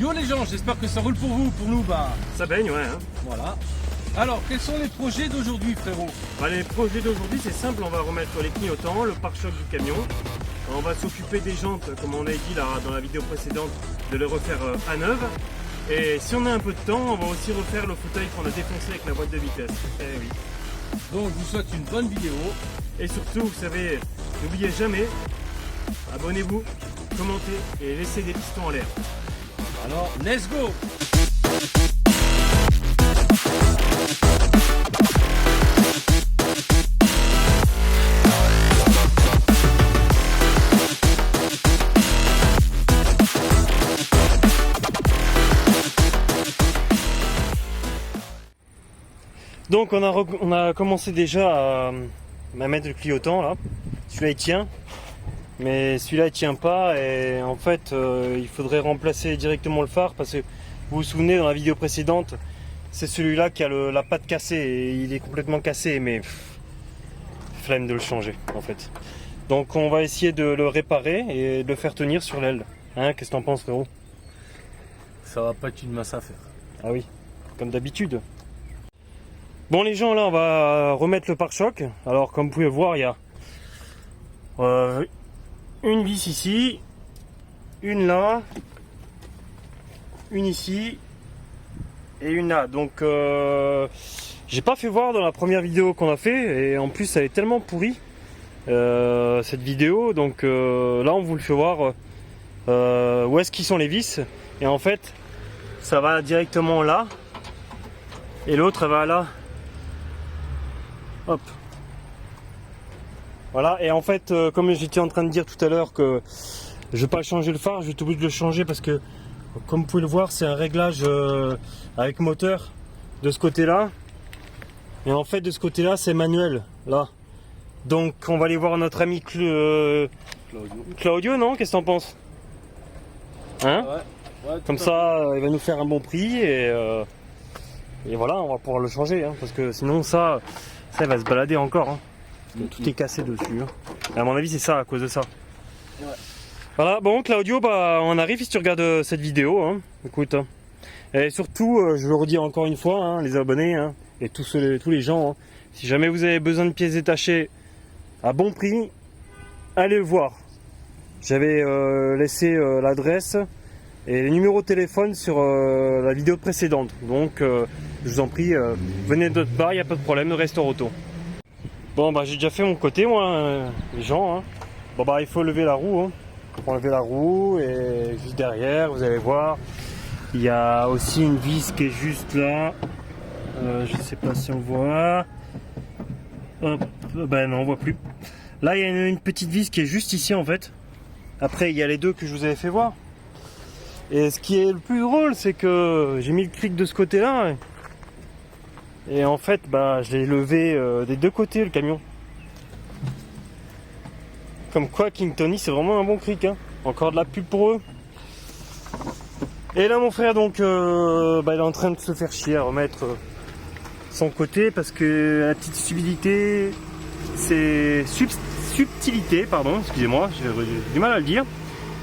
Yo les gens, j'espère que ça roule pour vous. Pour nous, bah Ça baigne, ouais. Hein. voilà. Alors, quels sont les projets d'aujourd'hui, frérot? Bah, les projets d'aujourd'hui, c'est simple, on va remettre les clignotants, le pare-choc du camion. On va s'occuper des jantes, comme on a dit là dans la vidéo précédente, de les refaire à neuf. Et si on a un peu de temps, on va aussi refaire le fauteuil qu'on a défoncé avec la boîte de vitesse. Eh oui. Donc, je vous souhaite une bonne vidéo. Et surtout, vous savez, n'oubliez jamais, abonnez-vous, commentez et laissez des pistons en l'air. Alors, let's go! Donc on a commencé déjà à mettre le clignotant là. Celui-là il tient, mais celui-là il tient pas et en fait il faudrait remplacer directement le phare parce que vous vous souvenez dans la vidéo précédente, c'est celui-là qui a la patte cassée et il est complètement cassé, mais flemme de le changer en fait. Donc on va essayer de le réparer et de le faire tenir sur l'aile. Hein, qu'est-ce que t'en penses, frérot? Ça va pas être une masse à faire. Ah oui, comme d'habitude. Bon les gens, là on va remettre le pare-choc. Alors comme vous pouvez voir, il y a une vis ici, une là, une ici et une là. Donc j'ai pas fait voir dans la première vidéo qu'on a fait et en plus elle est tellement pourrie cette vidéo. Donc là on vous le fait voir où est-ce qu'ils sont les vis et en fait ça va directement là et l'autre va là. Hop. Voilà, et en fait, comme j'étais en train de dire tout à l'heure que je vais pas changer le phare, je vais être obligé de le changer parce que, comme vous pouvez le voir, c'est un réglage avec moteur de ce côté-là. Et en fait, de ce côté-là, c'est manuel, là. Donc, on va aller voir notre ami Claudio, non? Qu'est-ce que t'en penses? Hein? Ouais, Comme ça, il va nous faire un bon prix et voilà, on va pouvoir le changer, hein, parce que sinon ça il va se balader encore. Hein. Tout est cassé dessus. Hein. Et à mon avis, c'est ça à cause de ça. Ouais. Voilà, bon Claudio, bah on arrive si tu regardes cette vidéo. Hein. Écoute, hein. Et surtout, je le redis encore une fois, hein, les abonnés hein, et tous les gens, hein, si jamais vous avez besoin de pièces détachées à bon prix, allez le voir. J'avais laissé l'adresse et les numéros de téléphone sur la vidéo précédente. Donc je vous en prie, venez de notre part, il n'y a pas de problème, le Restaure Auto. Bon bah j'ai déjà fait mon côté moi, les gens. Hein. Bon bah il faut lever la roue. Hein. On va lever la roue et juste derrière, vous allez voir, il y a aussi une vis qui est juste là. Je ne sais pas si on voit. Hop, ben non on voit plus. Là il y a une petite vis qui est juste ici en fait. Après il y a les deux que je vous avais fait voir. Et ce qui est le plus drôle, c'est que j'ai mis le cric de ce côté-là. Et en fait, bah, je l'ai levé des deux côtés, le camion. Comme quoi, King Tony, c'est vraiment un bon cric. Hein. Encore de la pub pour eux. Et là, mon frère, donc, bah, il est en train de se faire chier à remettre son côté. Parce que la petite subtilité, c'est subtilité, pardon, excusez-moi, j'ai du mal à le dire.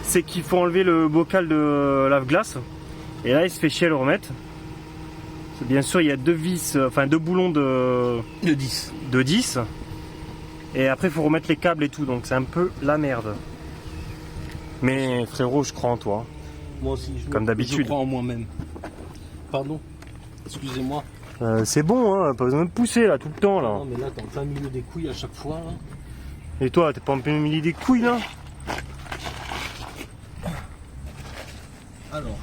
C'est qu'il faut enlever le bocal de lave-glace et là il se fait chier à le remettre. Bien sûr il y a deux vis, enfin deux boulons de 10 et après il faut remettre les câbles et tout, donc c'est un peu la merde. Mais frérot, je crois en toi. Moi aussi, comme d'habitude. Je crois en moi-même. Pardon, excusez-moi. C'est bon, hein, pas besoin de pousser là tout le temps là. Non mais là t'es en plein milieu des couilles à chaque fois là. Et toi, t'es pas en plein milieu des couilles là? Alors.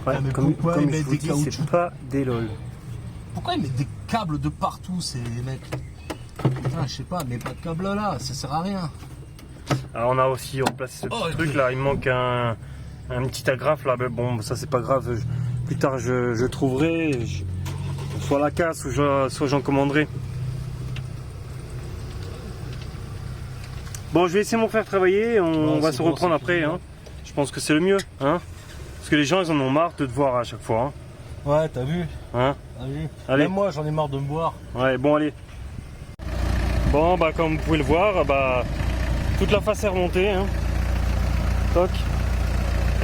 Ouais, mais comme pourquoi je ils mettent vous des dis, caoutchoucs c'est pas des lol. Pourquoi ils mettent des câbles de partout ces mecs? Putain, je sais pas, mais pas de câble là, ça sert à rien. Alors on a aussi remplacé ce petit truc là, il manque un petit agrafe là, mais bon ça c'est pas grave, plus tard je trouverai, soit la casse ou soit j'en commanderai. Bon, je vais laisser mon frère travailler, on va se reprendre après. Hein. Je pense que c'est le mieux. Hein, parce que les gens, ils en ont marre de te voir à chaque fois. Hein. Ouais, t'as vu? Hein, T'as vu? allez. Même moi, j'en ai marre de me boire. Ouais, bon, allez. Bon, bah comme vous pouvez le voir, bah toute la face est remontée. Hein. Toc.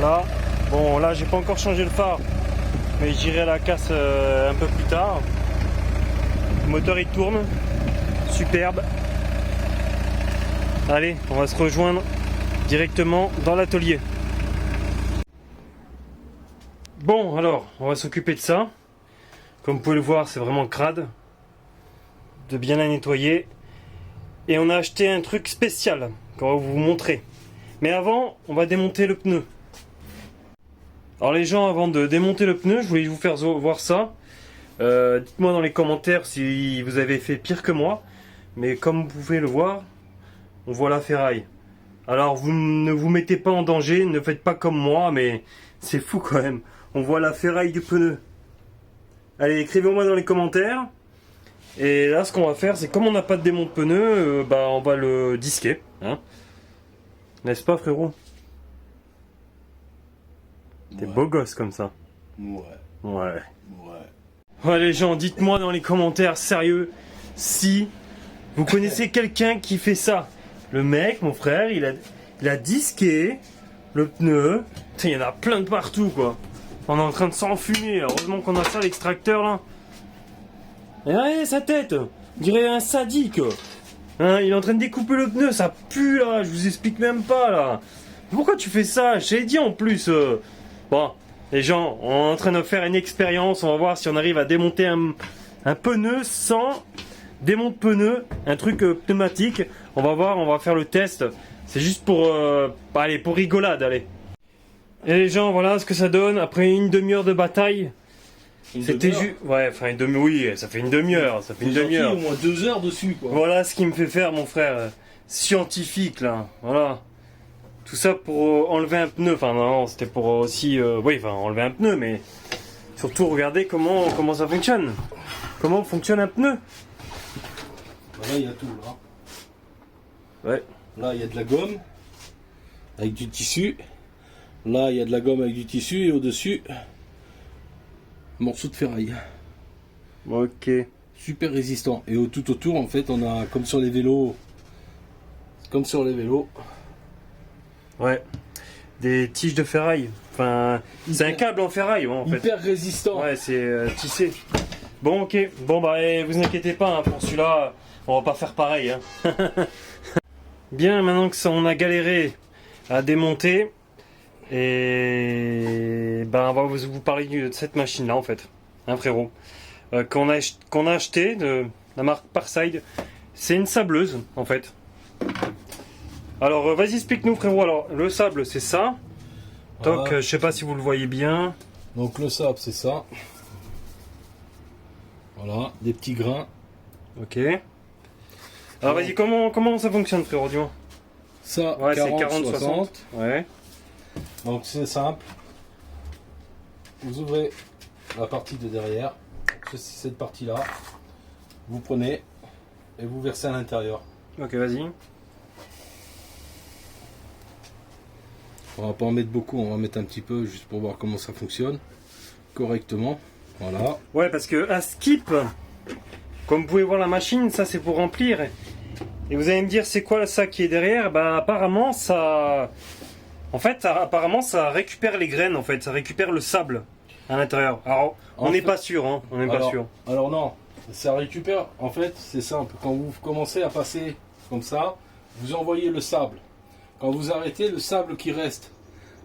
Là. Bon, là, j'ai pas encore changé le phare, mais j'irai à la casse un peu plus tard. Le moteur il tourne. Superbe. Allez, on va se rejoindre directement dans l'atelier. Bon, alors, on va s'occuper de ça. Comme vous pouvez le voir, c'est vraiment crade. De bien la nettoyer. Et on a acheté un truc spécial qu'on va vous montrer. Mais avant, on va démonter le pneu. Alors les gens, avant de démonter le pneu, je voulais vous faire voir ça. Dites-moi dans les commentaires si vous avez fait pire que moi. Mais comme vous pouvez le voir, on voit la ferraille. Alors vous ne vous mettez pas en danger, ne faites pas comme moi, mais c'est fou quand même. On voit la ferraille du pneu. Allez, écrivez-moi dans les commentaires. Et là, ce qu'on va faire, c'est comme on n'a pas de démonte pneu, bah on va le disquer. Hein. N'est-ce pas, frérot? T'es beau gosse comme ça. Ouais. Ouais. Ouais, les gens, dites-moi dans les commentaires, sérieux, si vous connaissez quelqu'un qui fait ça. Le mec, mon frère, il a disqué le pneu. Il y en a plein de partout, quoi. On est en train de s'enfumer. Heureusement qu'on a ça, l'extracteur, là. Et regardez sa tête. On dirait un sadique. Hein, il est en train de découper le pneu. Ça pue, là. Je vous explique même pas, là. Pourquoi tu fais ça? Je t'ai dit, en plus. Bon, les gens, on est en train de faire une expérience. On va voir si on arrive à démonter un pneu sans démonte pneu. Un truc pneumatique. On va voir, on va faire le test. C'est juste pour, allez, pour rigolade, allez. Et les gens, voilà ce que ça donne après une demi-heure de bataille. C'était juste, ouais, enfin une demi, oui, ça fait une demi-heure, ça fait une demi-heure. Au moins 2 heures dessus, quoi. Voilà ce qui me fait faire, mon frère, scientifique là, voilà. Tout ça pour enlever un pneu, enfin non, c'était pour aussi, oui, enfin enlever un pneu, mais surtout regarder comment ça fonctionne. Comment fonctionne un pneu. Là, il y a tout, là. Ouais. Là, il y a de la gomme avec du tissu. Là, il y a de la gomme avec du tissu et au-dessus, morceau de ferraille. Ok. Super résistant. Et tout autour, en fait, on a comme sur les vélos. Ouais. Des tiges de ferraille. Enfin, c'est un câble en ferraille, ouais, en fait. Hyper résistant. Ouais, c'est tissé. Bon, ok. Bon, bah, vous inquiétez pas, hein, pour celui-là, on va pas faire pareil. Hein. Bien, maintenant que ça, on a galéré à démonter. Et ben on va vous parler de cette machine là en fait, hein, frérot, qu'on a acheté de la marque Parside. C'est une sableuse en fait. Alors vas-y, explique-nous, frérot. Alors le sable c'est ça. Donc voilà. je sais pas si vous le voyez bien. Donc le sable c'est ça. Voilà, des petits grains. Ok. Alors vas-y, comment ça fonctionne, frérot, dis-moi. Ça, Ouais, c'est 40-60. 40-60. Ouais. Donc c'est simple. Vous ouvrez la partie de derrière, cette partie-là. Vous prenez et vous versez à l'intérieur. Ok, vas-y. On va pas en mettre beaucoup, on va mettre un petit peu juste pour voir comment ça fonctionne correctement. Voilà. Ouais, parce que à Skip, comme vous pouvez voir la machine, ça c'est pour remplir. Et vous allez me dire c'est quoi ça qui est derrière? Bah apparemment ça... En fait, apparemment, ça récupère les graines, en fait. Ça récupère le sable à l'intérieur. Alors, on n'est pas sûr, hein. On n'est pas sûr. Alors non, ça récupère, en fait, c'est simple. Quand vous commencez à passer comme ça, vous envoyez le sable. Quand vous arrêtez, le sable qui reste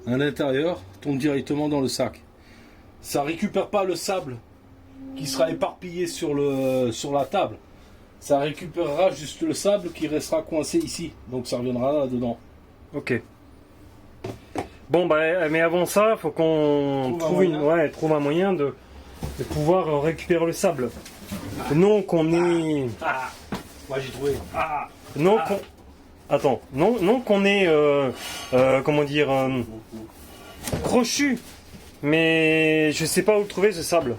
à l'intérieur tombe directement dans le sac. Ça récupère pas le sable qui sera éparpillé sur la table. Ça récupérera juste le sable qui restera coincé ici. Donc ça reviendra là-dedans. Ok. Bon, bah, mais avant ça, il faut qu'on trouve un moyen de pouvoir récupérer le sable. Non qu'on est... Moi j'ai trouvé. Non qu'on... Attends. Non qu'on est... comment dire... crochu. Mais je sais pas où trouver ce sable.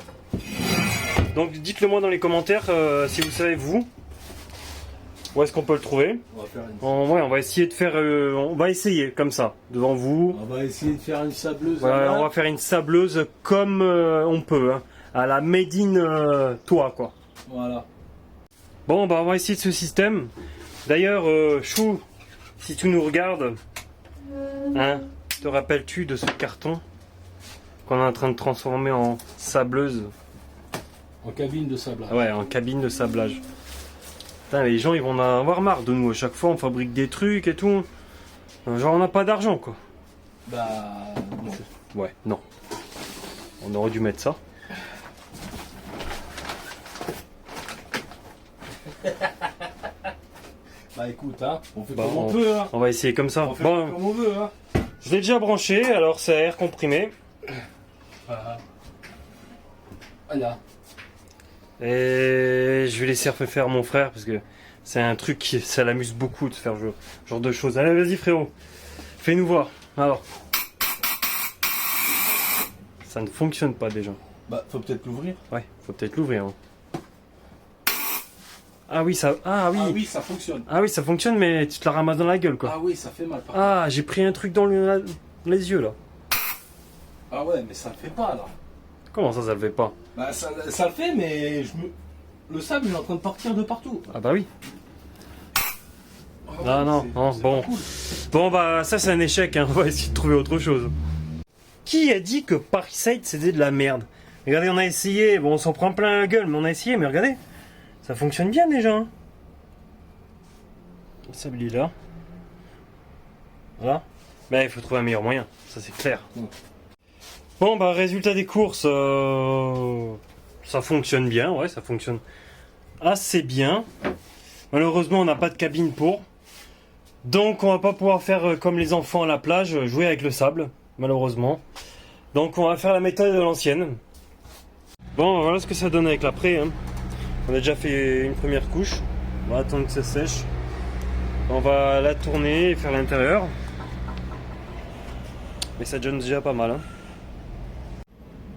Donc dites-le moi dans les commentaires si vous savez vous. Où est-ce qu'on peut le trouver? On va essayer de faire... on va essayer comme ça, devant vous. On va essayer de faire une sableuse. Voilà, on va faire une sableuse comme on peut, hein, à la Made in toi, quoi. Voilà. Bon, bah on va essayer de ce système. D'ailleurs, Chou, si tu nous regardes, hein, te rappelles-tu de ce carton qu'on est en train de transformer en sableuse? En cabine de sablage. Ouais, en cabine de sablage. Putain, les gens ils vont en avoir marre de nous. À chaque fois on fabrique des trucs et tout. Genre on n'a pas d'argent quoi. Bah non. Ouais, non. On aurait dû mettre ça. Bah écoute, hein, on fait Bah, comme on peut, hein. On va essayer comme ça. On fait Bon, comme on veut, hein. je l'ai déjà branché, alors c'est air comprimé. Voilà. Et je vais laisser faire mon frère parce que c'est un truc qui ça l'amuse beaucoup de faire ce genre de choses. Allez, vas-y frérot, fais-nous voir. Alors, ça ne fonctionne pas déjà. Bah faut peut-être l'ouvrir. Ouais, faut peut-être l'ouvrir. Hein. Ah oui, ça. Ah oui. Ah oui, ça fonctionne. Ah oui, ça fonctionne, mais tu te la ramasses dans la gueule quoi. Ah oui, ça fait mal. Par Ah, j'ai pris un truc dans les yeux là. Ah ouais, mais ça le fait pas là. Comment ça le fait pas? Bah ça le fait, mais le sable il est en train de partir de partout. Ah bah oui. Ah Non, ouais, non, c'est- non, c'est bon. pas cool. Bon bah ça c'est un échec, hein. On va essayer de trouver autre chose. Qui a dit que Parisite c'était de la merde? Regardez, on a essayé, bon on s'en prend plein la gueule, mais on a essayé, mais regardez, ça fonctionne bien déjà. Hein. Celui-là. Voilà. Mais il faut trouver un meilleur moyen, ça c'est clair. Bon bah résultat des courses, ça fonctionne bien, ouais ça fonctionne assez bien. Malheureusement on n'a pas de cabine pour. Donc on va pas pouvoir faire comme les enfants à la plage, jouer avec le sable, malheureusement. Donc on va faire la méthode de l'ancienne. Bon voilà ce que ça donne avec l'après. Hein. On a déjà fait une première couche. On va attendre que ça sèche. On va la tourner et faire l'intérieur. Mais ça donne déjà pas mal. Hein.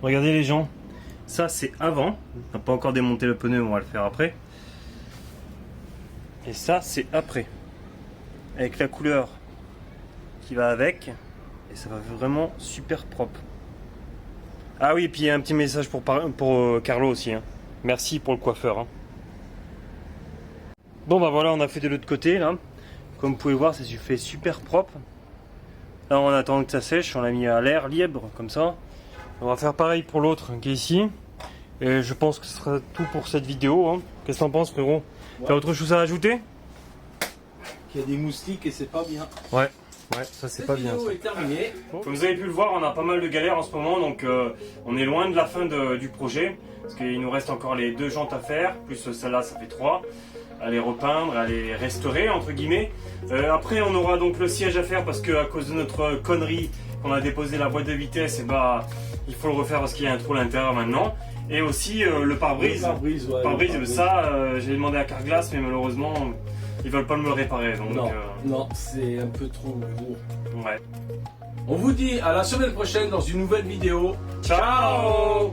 Regardez les gens. Ça c'est avant. On n'a pas encore démonté le pneu, on va le faire après. Et ça c'est après. Avec la couleur qui va avec. Et ça va vraiment super propre. Ah oui, et puis il y a un petit message pour Carlo aussi. Hein. Merci pour le coiffeur. Hein. Bon bah voilà, on a fait de l'autre côté là. Comme vous pouvez voir, ça se fait super propre. Là on attend que ça sèche, on l'a mis à l'air libre comme ça. On va faire pareil pour l'autre qui est ici. Et je pense que ce sera tout pour cette vidéo. Hein. Qu'est-ce que t'en penses frérot? Ouais. T'as autre chose à ajouter? Il y a des moustiques et c'est pas bien. Ouais, ça c'est pas bien. Cette vidéo est terminée. Comme vous avez pu le voir, on a pas mal de galères en ce moment, donc on est loin de la fin du projet, parce qu'il nous reste encore les 2 jantes à faire, plus celle-là ça fait 3, à les repeindre, à les restaurer entre guillemets. Après on aura donc le siège à faire, parce que à cause de notre connerie qu'on a déposé la boîte de vitesse, et bah il faut le refaire parce qu'il y a un trou à l'intérieur maintenant. Et aussi le pare-brise. Ouais, Pare-brise, ça j'ai demandé à Carglass, mais malheureusement ils veulent pas me le réparer. Donc, Non, non, c'est un peu trop lourd. ouais. On vous dit à la semaine prochaine dans une nouvelle vidéo. Ciao.